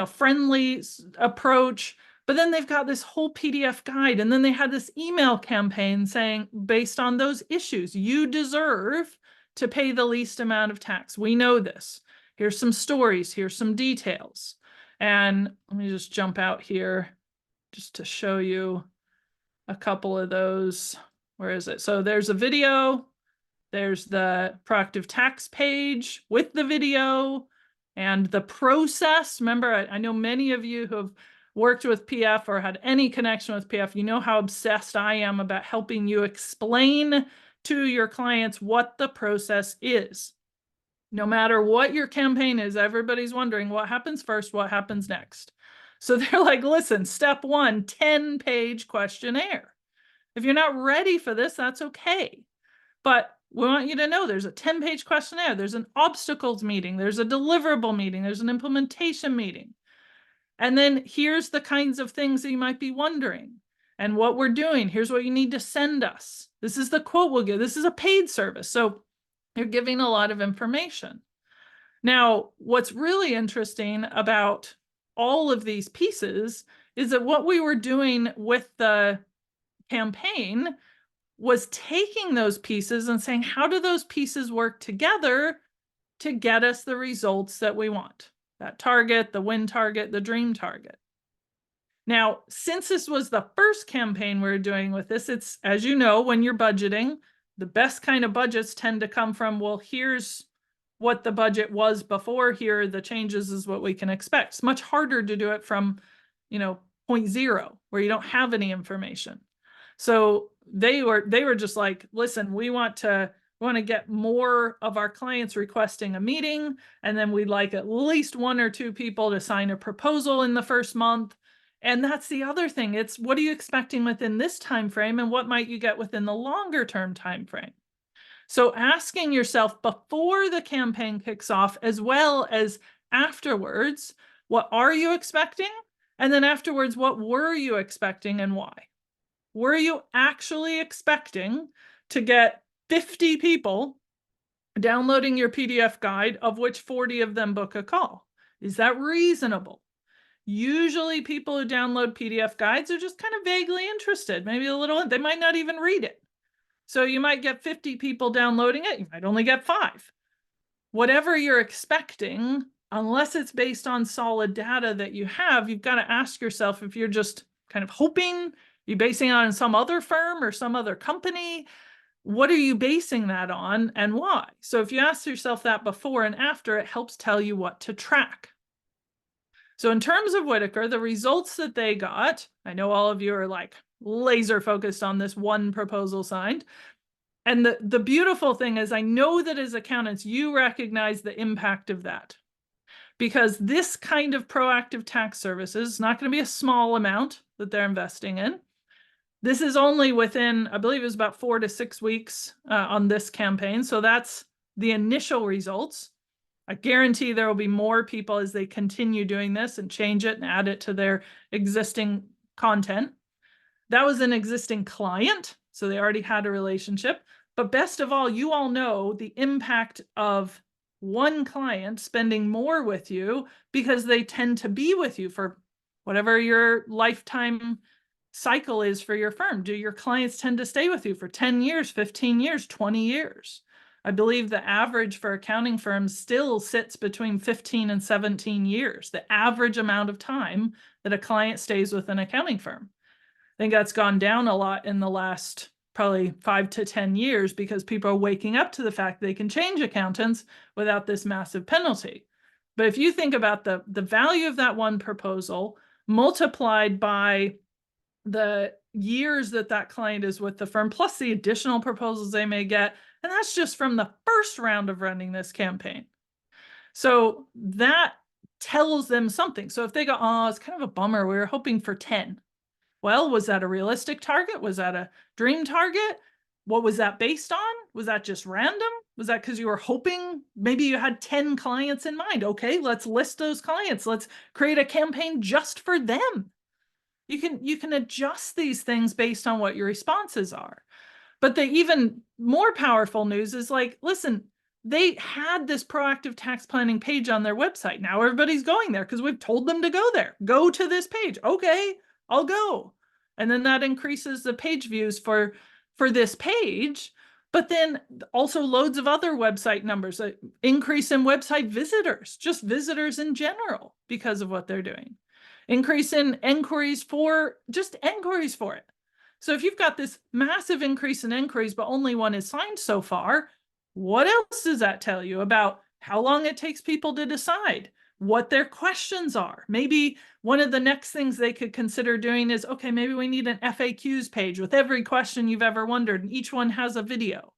friendly approach. But then they've got this whole PDF guide. And then they had this email campaign saying, based on those issues, you deserve to pay the least amount of tax. We know this. Here's some stories. Here's some details. And let me just jump out here just to show you a couple of those. Where is it? So there's a video, there's the proactive tax page with the video and the process. Remember, I know many of you who have worked with PF or had any connection with PF, you know how obsessed I am about helping you explain to your clients what the process is. No matter what your campaign is, everybody's wondering what happens first, what happens next. So they're like, listen, step one, 10-page questionnaire. If you're not ready for this, that's okay. But we want you to know there's a 10-page questionnaire, there's an obstacles meeting, there's a deliverable meeting, there's an implementation meeting. And then here's the kinds of things that you might be wondering. And what we're doing, here's what you need to send us. This is the quote we'll give. This is a paid service. So you're giving a lot of information. Now, what's really interesting about all of these pieces is that what we were doing with the campaign was taking those pieces and saying, how do those pieces work together to get us the results that we want? That target, the win target, the dream target. Now, since this was the first campaign we're doing with this, it's, as you know, when you're budgeting, the best kind of budgets tend to come from, well, here's what the budget was before, here are the changes is what we can expect. It's much harder to do it from, point zero, where you don't have any information. So they were just like, listen, we want to get more of our clients requesting a meeting, and then we'd like at least 1 or 2 people to sign a proposal in the first month. And that's the other thing. It's what are you expecting within this time frame, and what might you get within the longer term time frame? So asking yourself before the campaign kicks off, as well as afterwards, what are you expecting? And then afterwards, what were you expecting and why? Were you actually expecting to get 50 people downloading your PDF guide, of which 40 of them book a call? Is that reasonable? Usually people who download PDF guides are just kind of vaguely interested, maybe a little, they might not even read it. So you might get 50 people downloading it, you might only get 5. Whatever you're expecting, unless it's based on solid data that you have, you've got to ask yourself if you're just kind of hoping, you're basing it on some other firm or some other company. What are you basing that on and why? So if you ask yourself that before and after, it helps tell you what to track. So in terms of Whitaker, the results that they got, I know all of you are like laser focused on this one proposal signed. And the beautiful thing is, I know that as accountants, you recognize the impact of that. Because this kind of proactive tax services is not going to be a small amount that they're investing in. This is only within, I believe it was about 4 to 6 weeks on this campaign. So that's the initial results. I guarantee there will be more people as they continue doing this and change it and add it to their existing content. That was an existing client, so they already had a relationship. But best of all, you all know the impact of one client spending more with you because they tend to be with you for whatever your lifetime cycle is for your firm. Do your clients tend to stay with you for 10 years, 15 years, 20 years? I believe the average for accounting firms still sits between 15 and 17 years, the average amount of time that a client stays with an accounting firm. I think that's gone down a lot in the last probably 5 to 10 years because people are waking up to the fact they can change accountants without this massive penalty. But if you think about the value of that one proposal multiplied by the years that that client is with the firm, plus the additional proposals they may get. And that's just from the first round of running this campaign. So that tells them something. So if they go, oh, it's kind of a bummer, we were hoping for 10. Well, was that a realistic target? Was that a dream target? What was that based on? Was that just random? Was that because you were hoping maybe you had 10 clients in mind? Okay, let's list those clients. Let's create a campaign just for them. You can adjust these things based on what your responses are. But the even more powerful news is like, listen, they had this proactive tax planning page on their website. Now everybody's going there because we've told them to go there. Go to this page. Okay, I'll go. And then that increases the page views for this page. But then also loads of other website numbers, increase in website visitors, just visitors in general because of what they're doing. Increase in inquiries for just inquiries for it. So if you've got this massive increase in inquiries, but only one is signed so far, what else does that tell you about how long it takes people to decide, what their questions are? Maybe one of the next things they could consider doing is, okay, maybe we need an FAQs page with every question you've ever wondered, and each one has a video.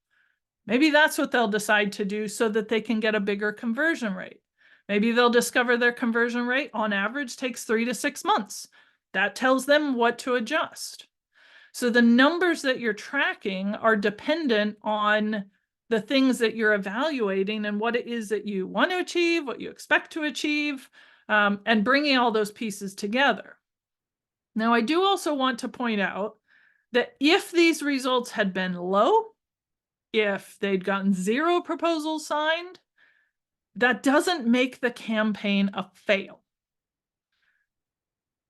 Maybe that's what they'll decide to do so that they can get a bigger conversion rate. Maybe they'll discover their conversion rate on average takes 3 to 6 months. That tells them what to adjust. So the numbers that you're tracking are dependent on the things that you're evaluating and what it is that you want to achieve, what you expect to achieve, and bringing all those pieces together. Now, I do also want to point out that if these results had been low, if they'd gotten 0 proposals signed, that doesn't make the campaign a fail.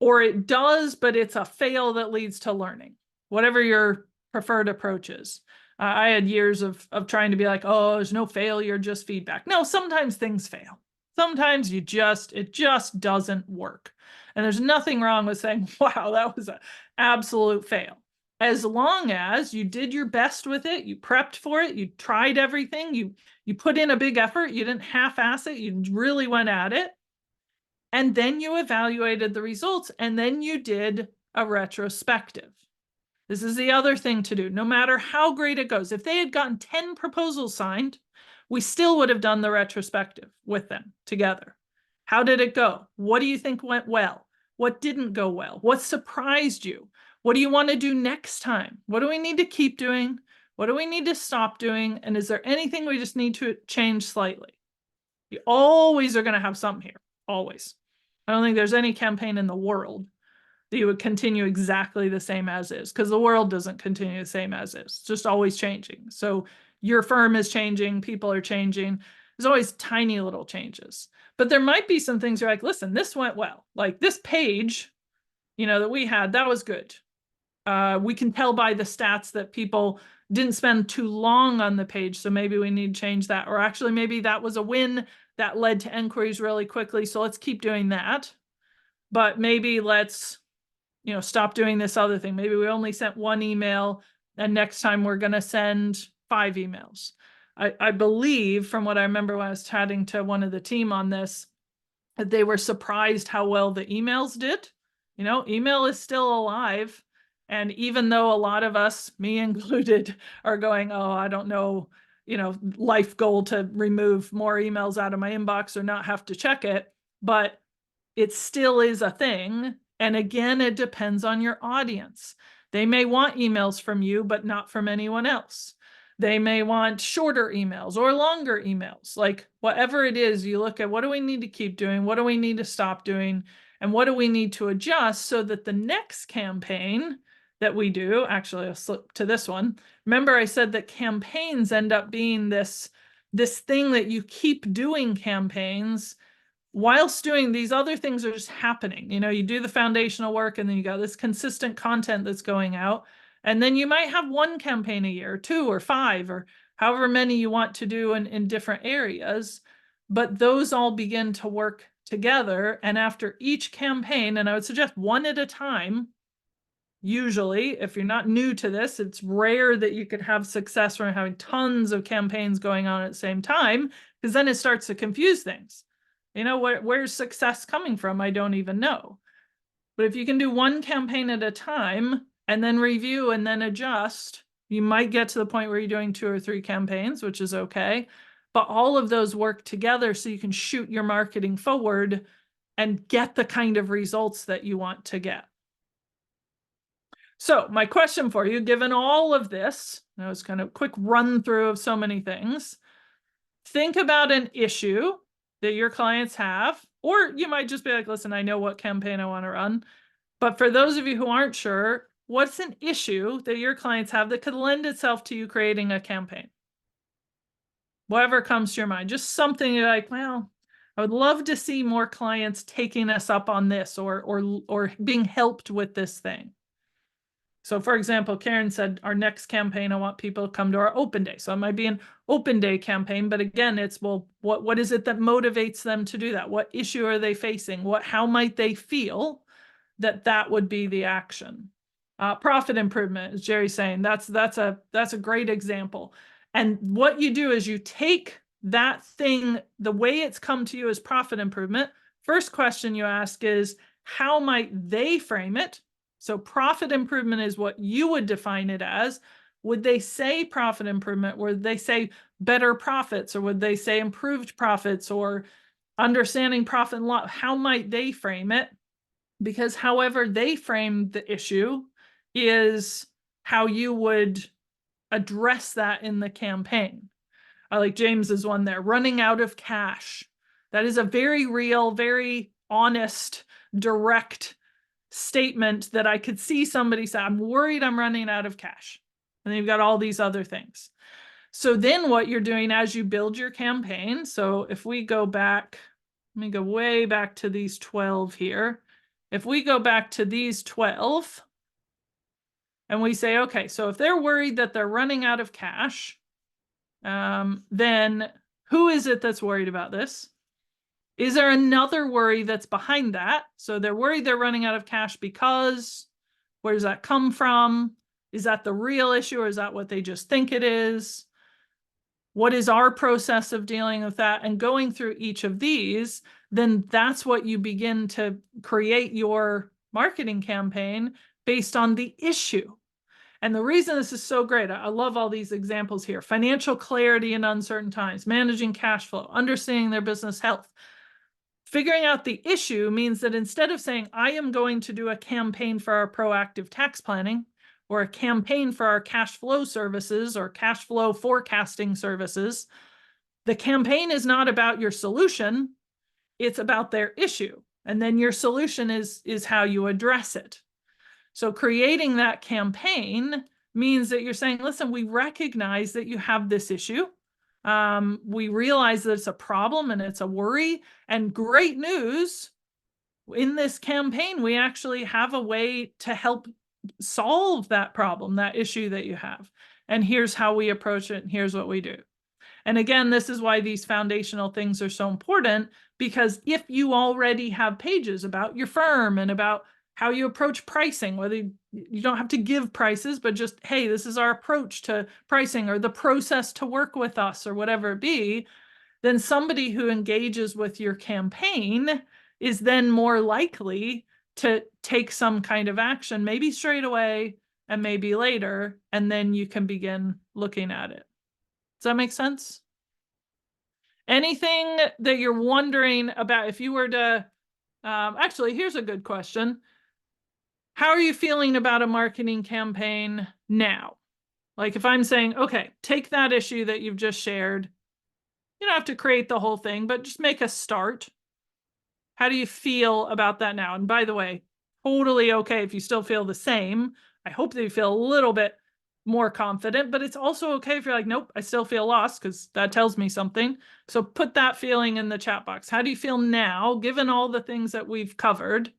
Or it does, but it's a fail that leads to learning, whatever your preferred approach is. I had years of trying to be like, oh, there's no failure, just feedback. No, sometimes things fail. Sometimes it just doesn't work. And there's nothing wrong with saying, wow, that was an absolute fail. As long as you did your best with it, you prepped for it, you tried everything, you put in a big effort, you didn't half-ass it, you really went at it. And then you evaluated the results, and then you did a retrospective. This is the other thing to do. No matter how great it goes, if they had gotten 10 proposals signed, we still would have done the retrospective with them together. How did it go? What do you think went well? What didn't go well? What surprised you? What do you want to do next time? What do we need to keep doing? What do we need to stop doing? And is there anything we just need to change slightly? You always are going to have something here. Always. I don't think there's any campaign in the world that you would continue exactly the same as is, because the world doesn't continue the same as is. It's just always changing. So your firm is changing, people are changing. There's always tiny little changes. But there might be some things you're like, listen, this went well. Like this page, that we had, that was good. We can tell by the stats that people didn't spend too long on the page, so maybe we need to change that. Or actually, maybe that was a win that led to inquiries really quickly, so let's keep doing that. But maybe let's stop doing this other thing. Maybe we only sent 1 email, and next time we're going to send 5 emails. I believe, from what I remember when I was chatting to one of the team on this, that they were surprised how well the emails did. Email is still alive. And even though a lot of us, me included, are going, oh, I don't know, life goal to remove more emails out of my inbox or not have to check it, but it still is a thing. And again, it depends on your audience. They may want emails from you, but not from anyone else. They may want shorter emails or longer emails. Like whatever it is, you look at what do we need to keep doing? What do we need to stop doing? And what do we need to adjust so that the next campaign that we do, actually I'll slip to this one. Remember I said that campaigns end up being this thing that you keep doing campaigns whilst doing these other things are just happening. You do the foundational work and then you got this consistent content that's going out. And then you might have 1 campaign a year, or 2 or 5, or however many you want to do in different areas. But those all begin to work together. And after each campaign, and I would suggest 1 at a time, usually, if you're not new to this, it's rare that you could have success from having tons of campaigns going on at the same time, because then it starts to confuse things. Where's success coming from? I don't even know. But if you can do one campaign at a time and then review and then adjust, you might get to the point where you're doing 2 or 3 campaigns, which is okay. But all of those work together so you can shoot your marketing forward and get the kind of results that you want to get. So my question for you, given all of this, that was kind of a quick run through of so many things, think about an issue that your clients have, or you might just be like, listen, I know what campaign I want to run. But for those of you who aren't sure, what's an issue that your clients have that could lend itself to you creating a campaign? Whatever comes to your mind, just something you're like, well, I would love to see more clients taking us up on this or being helped with this thing. So for example, Karen said, our next campaign, I want people to come to our open day. So it might be an open day campaign, but again, it's, well, what is it that motivates them to do that? What issue are they facing? How might they feel that would be the action? Profit improvement, as Jerry's saying, that's a great example. And what you do is you take that thing, the way it's come to you as profit improvement. First question you ask is, how might they frame it? So profit improvement is what you would define it as. Would they say profit improvement? Would they say better profits? Or would they say improved profits or understanding profit and loss? How might they frame it? Because however they frame the issue is how you would address that in the campaign. I like James's one there, running out of cash. That is a very real, very honest, direct statement that I could see somebody say, I'm worried I'm running out of cash. And then you've got all these other things. So then what you're doing as you build your campaign, so if we go back, let me go way back to these 12 here. If we go back to these 12 and we say, okay, so if they're worried that they're running out of cash, then who is it that's worried about this? Is there another worry that's behind that? So they're worried they're running out of cash because, where does that come from? Is that the real issue or is that what they just think it is? What is our process of dealing with that? And going through each of these, then that's what you begin to create your marketing campaign based on the issue. And the reason this is so great, I love all these examples here: financial clarity in uncertain times, managing cash flow, understanding their business health. Figuring out the issue means that instead of saying, I am going to do a campaign for our proactive tax planning or a campaign for our cash flow services or cash flow forecasting services, the campaign is not about your solution, it's about their issue. And then your solution is how you address it. So creating that campaign means that you're saying, listen, we recognize that you have this issue. We realize that it's a problem and it's a worry, and great news, in this campaign, we actually have a way to help solve that problem, that issue that you have. And here's how we approach it, and here's what we do. And again, this is why these foundational things are so important, because if you already have pages about your firm and about how you approach pricing, whether you don't have to give prices, but just, hey, this is our approach to pricing or the process to work with us or whatever it be, then somebody who engages with your campaign is then more likely to take some kind of action, maybe straight away and maybe later, and then you can begin looking at it. Does that make sense? Anything that you're wondering about, if you were to, actually, here's a good question. How are you feeling about a marketing campaign now? Like if I'm saying, okay, take that issue that you've just shared. You don't have to create the whole thing, but just make a start. How do you feel about that now? And by the way, totally okay if you still feel the same. I hope that you feel a little bit more confident, but it's also okay if you're like, nope, I still feel lost, because that tells me something. So put that feeling in the chat box. How do you feel now, given all the things that we've covered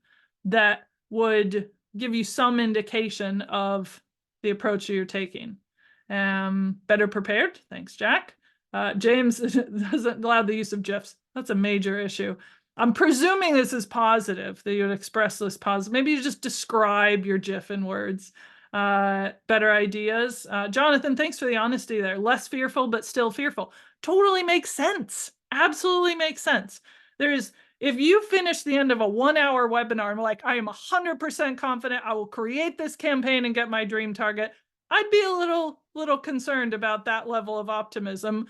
that would give you some indication of the approach you're taking? Better prepared. Thanks, Jack. James doesn't allow the use of GIFs. That's a major issue. I'm presuming this is positive, that you would express this positive. Maybe you just describe your GIF in words. Better ideas. Jonathan, thanks for the honesty there. Less fearful, but still fearful. Totally makes sense. Absolutely makes sense. if you finish the end of a 1-hour webinar and like, I am 100% confident I will create this campaign and get my dream target, I'd be a little concerned about that level of optimism,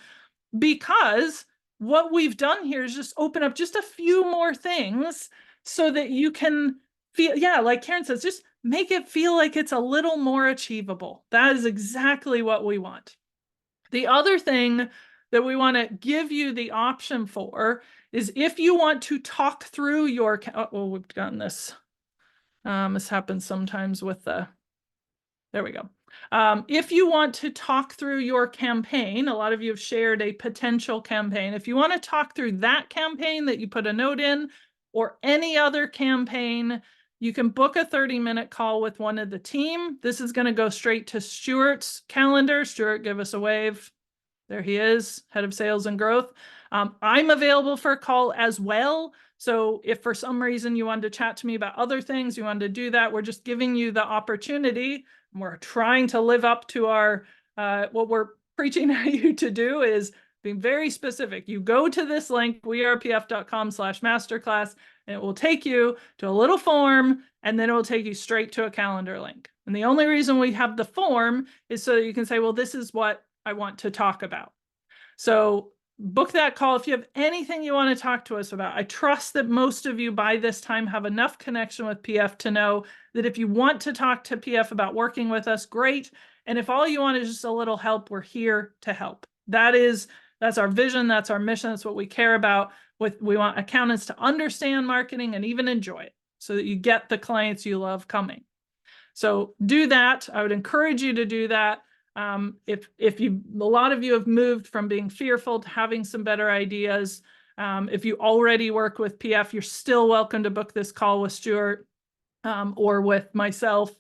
because what we've done here is just open up just a few more things so that you can feel, yeah, like Karen says, just make it feel like it's a little more achievable. That is exactly what we want. The other thing that we want to give you the option for is if you want to talk through your, oh, we've gotten this. This happens sometimes with the, there we go. If you want to talk through your campaign, a lot of you have shared a potential campaign. If you want to talk through that campaign that you put a note in, or any other campaign, you can book a 30-minute call with one of the team. This is going to go straight to Stuart's calendar. Stuart, give us a wave. There he is, head of sales and growth. I'm available for a call as well. So if for some reason you wanted to chat to me about other things, you wanted to do that, we're just giving you the opportunity. We're trying to live up to our, what we're preaching at you to do is being very specific. You go to this link, wearepf.com/masterclass, and it will take you to a little form, and then it will take you straight to a calendar link. And the only reason we have the form is so that you can say, well, this is what I want to talk about. So book that call if you have anything you want to talk to us about. I trust that most of you by this time have enough connection with PF to know that if you want to talk to PF about working with us, great. And if all you want is just a little help, we're here to help. That's our vision. That's our mission. That's what we care about. We want accountants to understand marketing and even enjoy it so that you get the clients you love coming. So do that. I would encourage you to do that. If a lot of you have moved from being fearful to having some better ideas. If you already work with PF, you're still welcome to book this call with Stuart or with myself,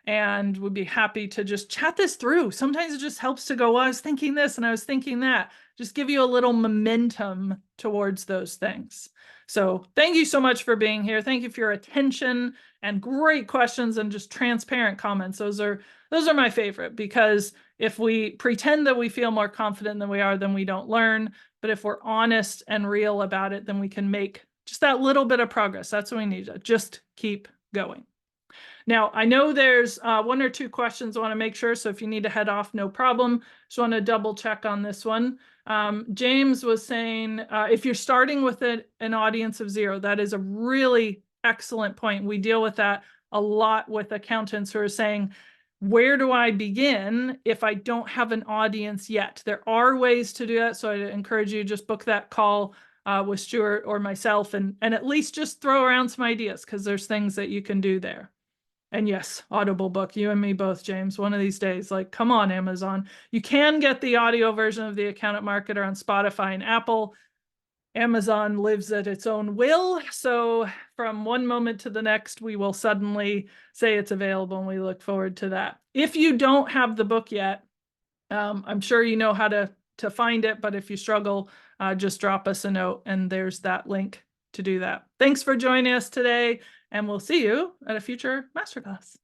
and we'd be happy to just chat this through. Sometimes it just helps to go, well, I was thinking this and I was thinking that. Just give you a little momentum towards those things. So thank you so much for being here. Thank you for your attention and great questions and just transparent comments. Those are my favorite, because if we pretend that we feel more confident than we are, then we don't learn. But if we're honest and real about it, then we can make just that little bit of progress. That's what we need to just keep going. Now, I know there's 1 or 2 questions I want to make sure. So if you need to head off, no problem. Just want to double check on this one. James was saying, if you're starting with an audience of 0, that is a really excellent point. We deal with that a lot with accountants who are saying, where do I begin if I don't have an audience yet? There are ways to do that. So I encourage you to just book that call with Stuart or myself and at least just throw around some ideas, because there's things that you can do there. And yes, Audible book, you and me both, James, one of these days, like, come on, Amazon. You can get the audio version of The Accountant Marketer on Spotify and Apple. Amazon lives at its own will. So from one moment to the next, we will suddenly say it's available, and we look forward to that. If you don't have the book yet, I'm sure you know how to find it, but if you struggle, just drop us a note, and there's that link to do that. Thanks for joining us today, and we'll see you at a future masterclass.